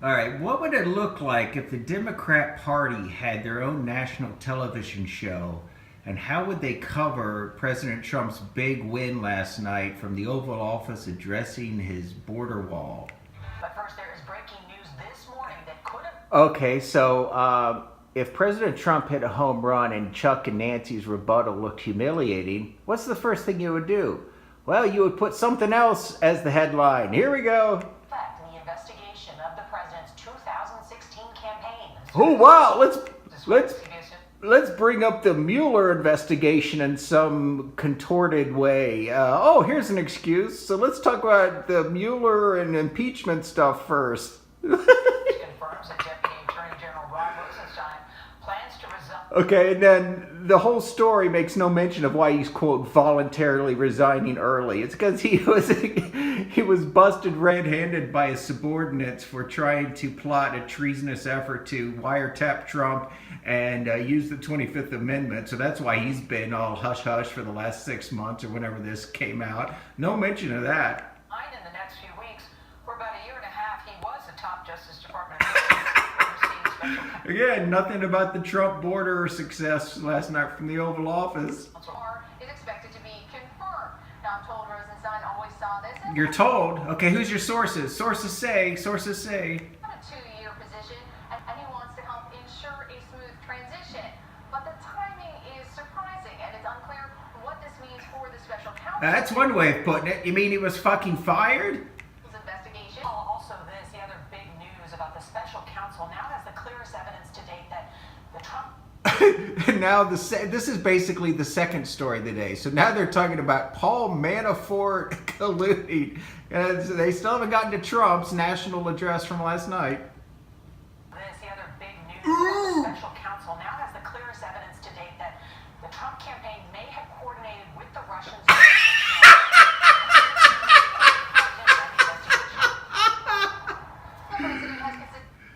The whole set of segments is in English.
All right, what would it look like if the Democrat Party had their own national television show? And how would they cover President Trump's big win last night from the Oval Office addressing his border wall? But first, there is breaking news this morning that could have. Okay, so if President Trump hit a home run and Chuck and Nancy's rebuttal looked humiliating, what's the first thing you would do? Well, you would put something else as the headline. Here we go. Fact in the investigation of the president's 2016 campaign. Oh wow, let's CBS. let's bring up the Mueller investigation in some contorted way. Here's an excuse. So let's talk about the Mueller and impeachment stuff first. Confirms that Deputy Attorney General Rod Rosenstein plans to resign. Okay, and then the whole story makes no mention of why he's, quote, voluntarily resigning early. It's because he was busted red-handed by his subordinates for trying to plot a treasonous effort to wiretap Trump and use the 25th Amendment. So that's why he's been all hush-hush for the last 6 months or whenever this came out. No mention of that. In the next few weeks, for about a year and a half, he was a top Justice Department Again, nothing about the Trump border success last night from the Oval Office. Is expected to be confirmed. Now, I'm told Rosenstein always saw this as You're told? Okay, who's your sources? Sources say. a 2-year position, and he wants to help ensure a smooth transition. But the timing is surprising, and it's unclear what this means for the special counsel. That's one way of putting it. You mean he was fucking fired? Investigation. Also, the other big news about the special counsel now has the clearest evidence to date that the Trump. Now this is basically the second story of the day. So now they're talking about Paul Manafort colluding. So they still haven't gotten to Trump's national address from last night. The other big news about the special counsel now has the clearest evidence to date that the Trump campaign may have coordinated with the Russians.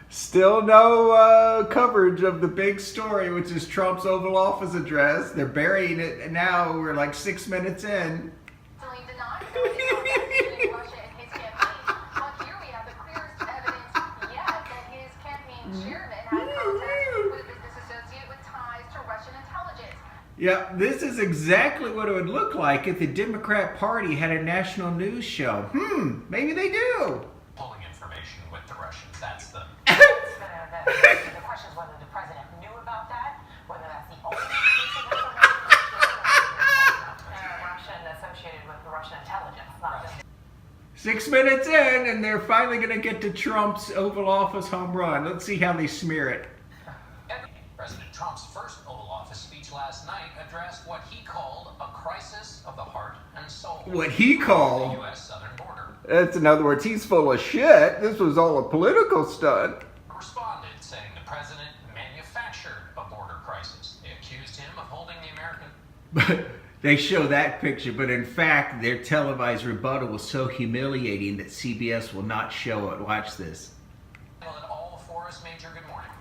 Still no coverage of the big story, which is Trump's Oval Office address. They're burying it, and now we're like 6 minutes in. Yeah, this is exactly what it would look like if the Democrat Party had a national news show. Maybe they do. Pulling information with the Russians. That's the. The question is whether the president knew about that, whether that's the only piece of information Russian associated with the Russian intelligence, not just. 6 minutes in, and they're finally going to get to Trump's Oval Office home run. Let's see how they smear it. President Trump's first Oval Office speech last night addressed what he called a crisis of the heart and soul. What he called? The U.S. southern border. That's in other words, he's full of shit. This was all a political stunt. Responded, saying the president manufactured a border crisis. They accused him of holding the American. But they show that picture, but in fact, their televised rebuttal was so humiliating that CBS will not show it. Watch this. All for us, Major. Good morning.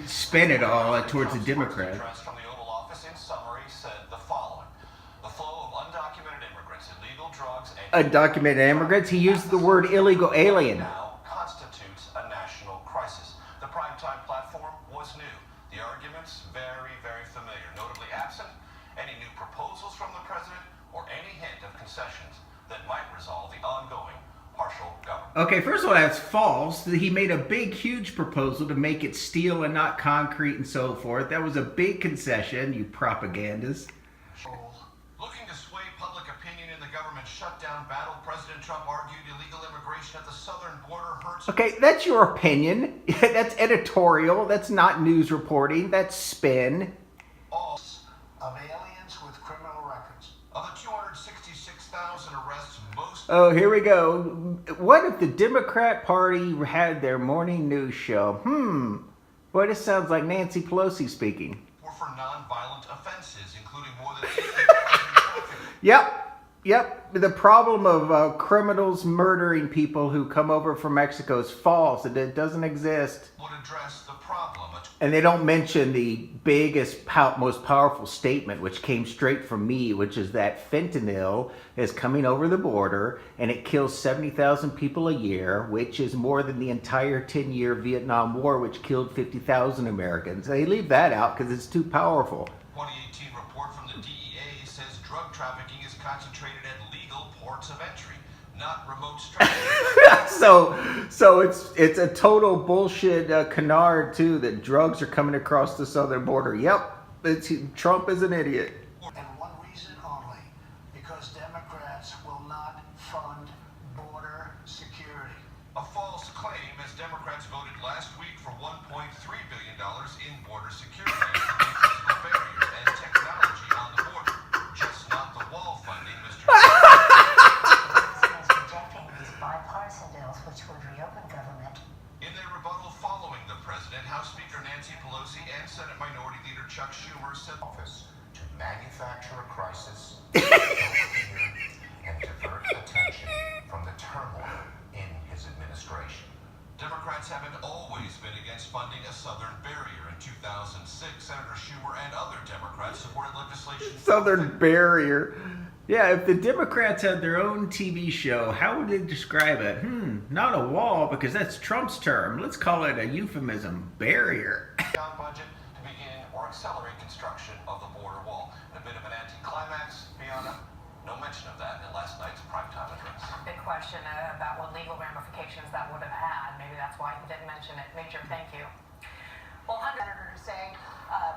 Spin it all towards the Democrats. From the Oval Office, in summary, said the following: the flow of undocumented immigrants, illegal drugs, and Undocumented immigrants. He used the word illegal alien. now constitutes a national crisis. The primetime platform was new. The arguments very, very familiar. Notably absent any new proposals from the president or any hint of concessions that might resolve the ongoing partial government. Okay, first of all, that's false. He made a big, huge proposal to make it steel and not concrete and so forth. That was a big concession, you propagandists. Looking to sway public opinion in the government shutdown battle, President Trump argued illegal immigration at the southern border hurts. Okay, that's your opinion. That's editorial. That's not news reporting. That's spin. All of aliens with criminal records. Of the 266,000 arrests, most. Oh, here we go. What if the Democrat Party had their morning news show? Boy, this sounds like Nancy Pelosi speaking. Were for nonviolent offenses, including more than 50,000 trafficking. Yep. Yep, the problem of criminals murdering people who come over from Mexico is false. It doesn't exist. Would address the problem. And they don't mention the biggest, most powerful statement, which came straight from me, which is that fentanyl is coming over the border and it kills 70,000 people a year, which is more than the entire 10-year Vietnam War, which killed 50,000 Americans. They leave that out because it's too powerful. 2018 report from the DEA says drug trafficking is concentrated at legal ports of entry, not remote strangers. so it's a total bullshit canard too that drugs are coming across the southern border. Yep, Trump is an idiot. And one reason only, because Democrats will not fund border security. A false claim, as Democrats voted last week for $1.3 billion in border security, physical barriers and technology on the border. Just not the wall funding, Mr. Is rejecting these bipartisan bills which would reopen government. In their rebuttal following the president, House Speaker Nancy Pelosi and Senate Minority Leader Chuck Schumer said office to manufacture a crisis and divert attention from the turmoil in his administration. Democrats haven't always been against funding a southern barrier. In 2006, Senator Schumer and other Democrats supported legislation. Southern barrier. Yeah, if the Democrats had their own TV show, how would they describe it? Not a wall, because that's Trump's term. Let's call it a euphemism. Barrier. Budget to begin or accelerate construction of the border wall. A bit of an anticlimax, Fiona. No mention of that in last night's primetime address. Big question about what legal ramifications that would have had. Maybe that's why he didn't mention it. Major, thank you. Well, senators saying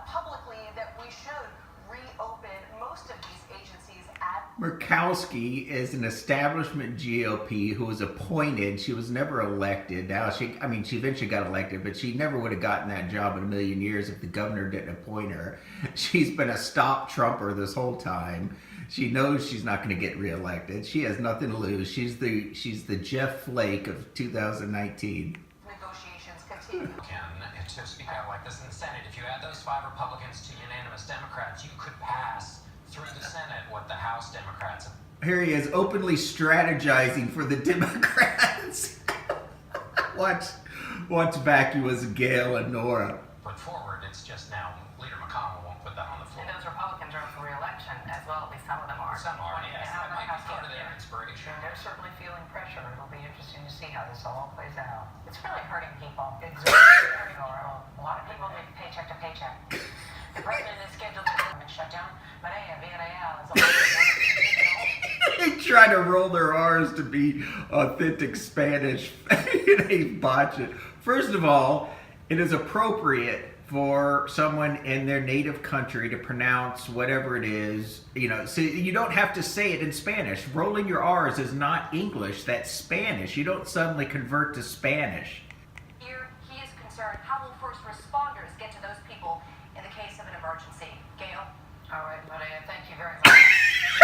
publicly that we should reopen most of these agencies at. Murkowski is an establishment GOP who was appointed. She was never elected. Now she eventually got elected, but she never would have gotten that job in a million years if the governor didn't appoint her. She's been a stop Trumper this whole time. She knows she's not going to get reelected. She has nothing to lose. She's the Jeff Flake of 2019. Negotiations continue. To speak out like this in the Senate, if you add those 5 Republicans to unanimous Democrats, you could pass through the Senate what the House Democrats have. Here he is openly strategizing for the Democrats. Watch vacuous Gail and Nora. Put forward. It's just now Leader McConnell won't put that on the floor. And those Republicans are up for re-election as well. At least some of them are. Some are, yes. And That might be part of their inspiration. They're certainly feeling pressure. It'll be interesting to see how this all plays out. It's really hurting people. It's really hurting a lot of people live paycheck to paycheck. The president is scheduled to government shutdown, but Villarreal is They try to roll their R's to be authentic Spanish. They botch it. First of all, it is appropriate for someone in their native country to pronounce whatever it is, so you don't have to say it in Spanish. Rolling your R's is not English, that's Spanish. You don't suddenly convert to Spanish. Here, he is concerned, how will first responders get to those people in the case of an emergency? Gail? All right, Maria, thank you very much.